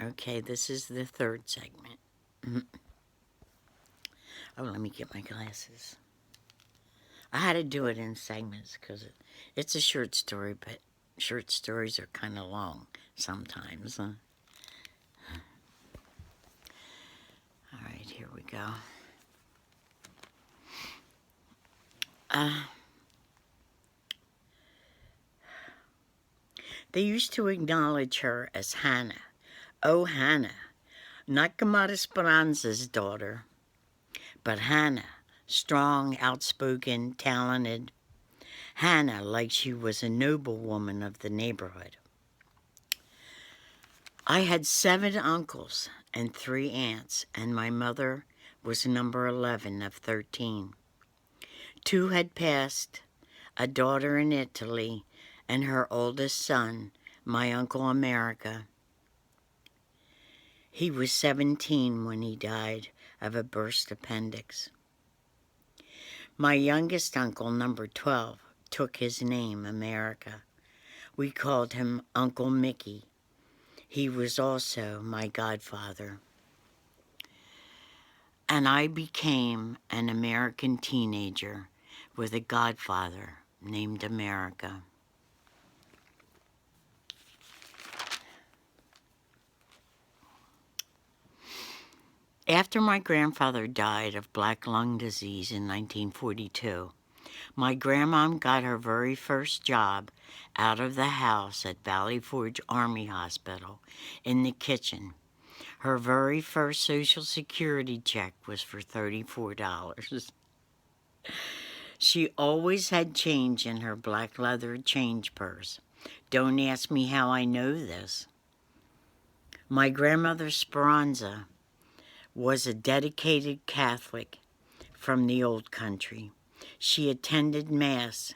Okay, this is the third segment. Oh, let me get my glasses. I had to do it in segments because it's a short story, but short stories are kind of long sometimes. All right, here we go. They used to acknowledge her as Hannah. Oh, Hannah, not Gamada Speranza's daughter, but Hannah, strong, outspoken, talented. Hannah, like she was a noblewoman of the neighborhood. I had 7 uncles and 3 aunts, and my mother was number 11 of 13. 2 had passed, a daughter in Italy, and her oldest son, my Uncle America. He was 17 when he died of a burst appendix. My youngest uncle, number 12, took his name, America. We called him Uncle Mickey. He was also my godfather. And I became an American teenager with a godfather named America. After my grandfather died of black lung disease in 1942, my grandmom got her very first job out of the house at Valley Forge Army Hospital in the kitchen. Her very first Social Security check was for $34. She always had change in her black leather change purse. Don't ask me how I know this. My grandmother Speranza was a dedicated Catholic from the old country. She attended Mass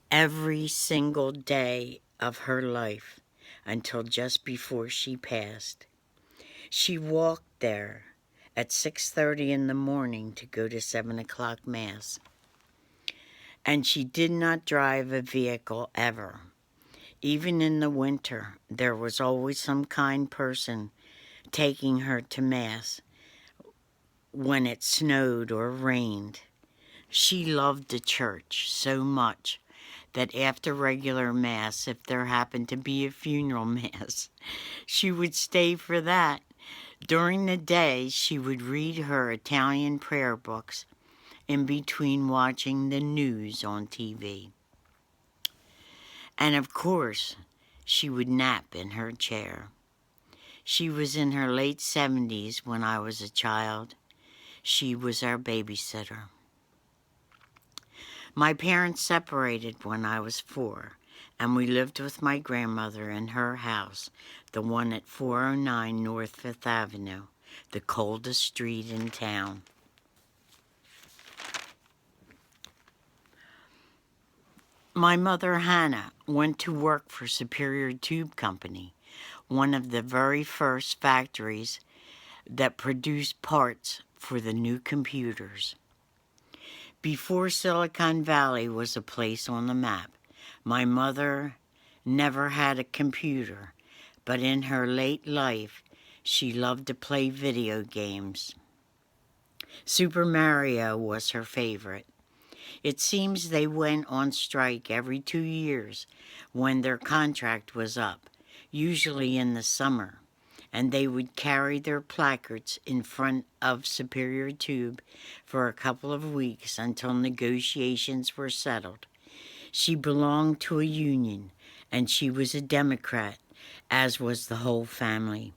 every single day of her life until just before she passed. She walked there at 6:30 in the morning to go to 7 o'clock Mass. And she did not drive a vehicle ever. Even in the winter, there was always some kind person taking her to Mass when it snowed or rained. She loved the church so much that after regular Mass, if there happened to be a funeral Mass, she would stay for that. During the day, she would read her Italian prayer books in between watching the news on TV. And of course, she would nap in her chair. She was in her late 70s when I was a child. She was our babysitter. My parents separated when I was 4, and we lived with my grandmother in her house, the one at 409 North 5th Avenue, the coldest street in town. My mother, Hannah, went to work for Superior Tube Company, one of the very first factories that produced parts for the new computers. Before Silicon Valley was a place on the map, my mother never had a computer, but in her late life, she loved to play video games. Super Mario was her favorite. It seems they went on strike every 2 years when their contract was up, usually in the summer, and they would carry their placards in front of Superior Tube for a couple of weeks until negotiations were settled. She belonged to a union, and she was a Democrat, as was the whole family.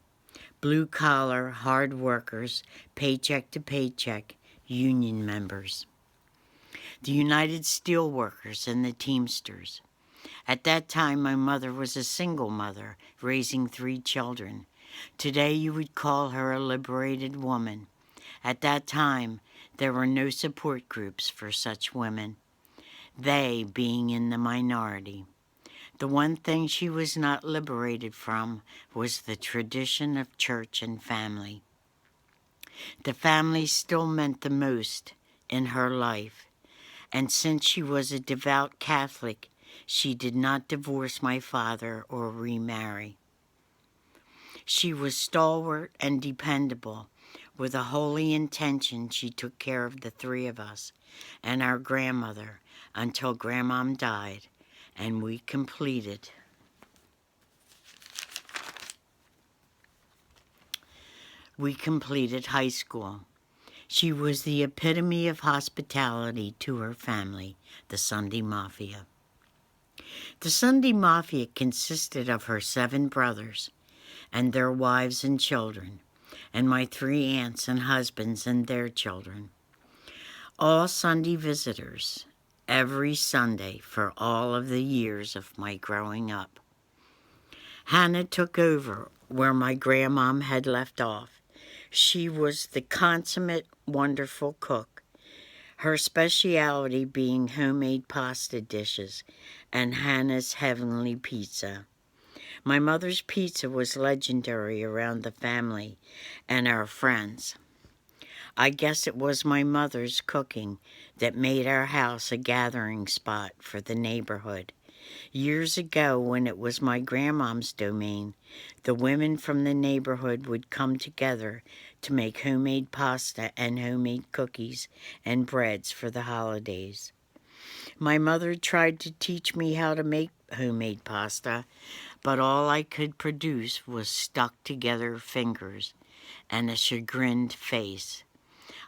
Blue-collar, hard workers, paycheck to paycheck, union members. The United Steelworkers and the Teamsters. At that time, my mother was a single mother, raising 3 children. Today, you would call her a liberated woman. At that time, there were no support groups for such women, they being in the minority. The one thing she was not liberated from was the tradition of church and family. The family still meant the most in her life. And since she was a devout Catholic, she did not divorce my father or remarry. She was stalwart and dependable. With a holy intention, she took care of the three of us and our grandmother until Grandmom died, and we completed high school. She was the epitome of hospitality to her family, the Sunday Mafia. The Sunday Mafia consisted of her 7 brothers and their wives and children, and my 3 aunts and husbands and their children. All Sunday visitors, every Sunday for all of the years of my growing up. Hannah took over where my grandmom had left off. She was the consummate, wonderful cook, her specialty being homemade pasta dishes and Hannah's heavenly pizza. My mother's pizza was legendary around the family and our friends. I guess it was my mother's cooking that made our house a gathering spot for the neighborhood. Years ago, when it was my grandmom's domain, the women from the neighborhood would come together to make homemade pasta and homemade cookies and breads for the holidays. My mother tried to teach me how to make homemade pasta, but all I could produce was stuck-together fingers and a chagrined face.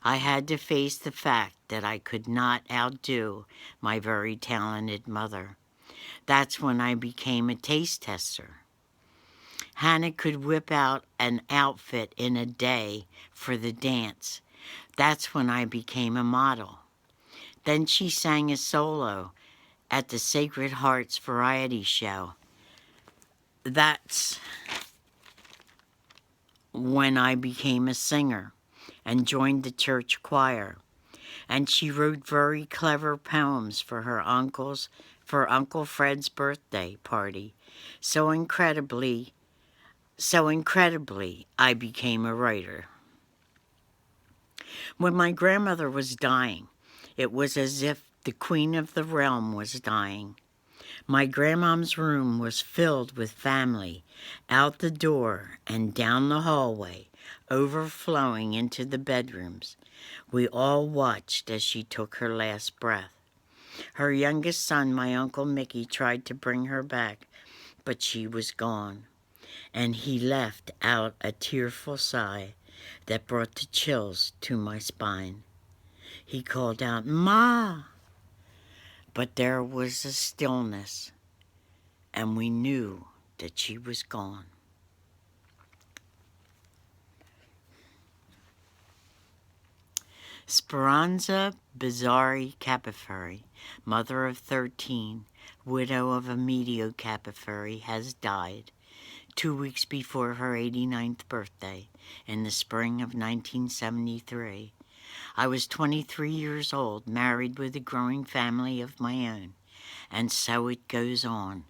I had to face the fact that I could not outdo my very talented mother. That's when I became a taste tester. Hannah could whip out an outfit in a day for the dance. That's when I became a model. Then she sang a solo at the Sacred Hearts variety show. That's when I became a singer and joined the church choir. And she wrote very clever poems for Uncle Fred's birthday party. So incredibly, I became a writer. When my grandmother was dying, it was as if the queen of the realm was dying. My grandmom's room was filled with family, out the door and down the hallway, overflowing into the bedrooms. We all watched as she took her last breath. Her youngest son, my Uncle Mickey, tried to bring her back, but she was gone, and he left out a tearful sigh that brought the chills to my spine. He called out, "Ma!" But there was a stillness, and we knew that she was gone. Speranza Bizzari Capiferri, mother of 13, widow of Emilio Capiferri, has died 2 weeks before her 89th birthday in the spring of 1973. I was 23 years old, married with a growing family of my own. And so it goes on.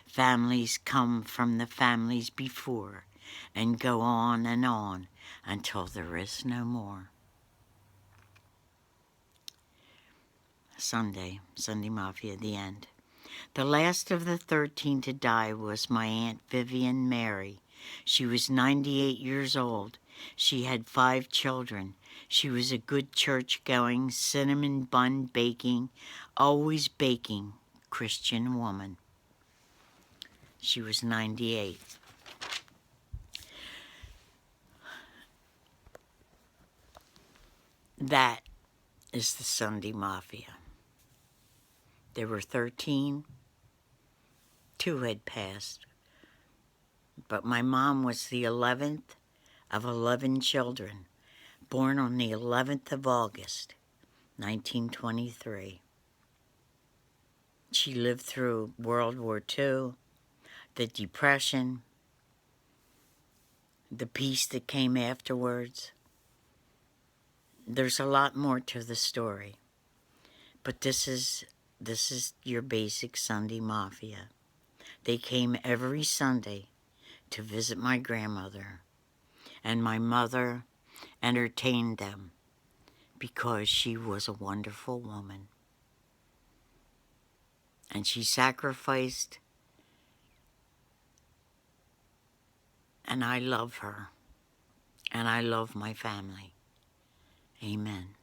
Families come from the families before and go on until there is no more. Sunday Mafia, the end. The last of the 13 to die was my Aunt Vivian Mary. She was 98 years old. She had 5 children. She was a good church-going, cinnamon bun baking, always baking Christian woman. She was 98. That is the Sunday Mafia. There were 13. 2 had passed. But my mom was the 11th of 11 children, born on the 11th of August, 1923. She lived through World War II, the Depression, the peace that came afterwards. There's a lot more to the story, but this is your basic Sunday Mafia. They came every Sunday to visit my grandmother, and my mother entertained them because she was a wonderful woman. And she sacrificed and I love her, and I love my family. Amen.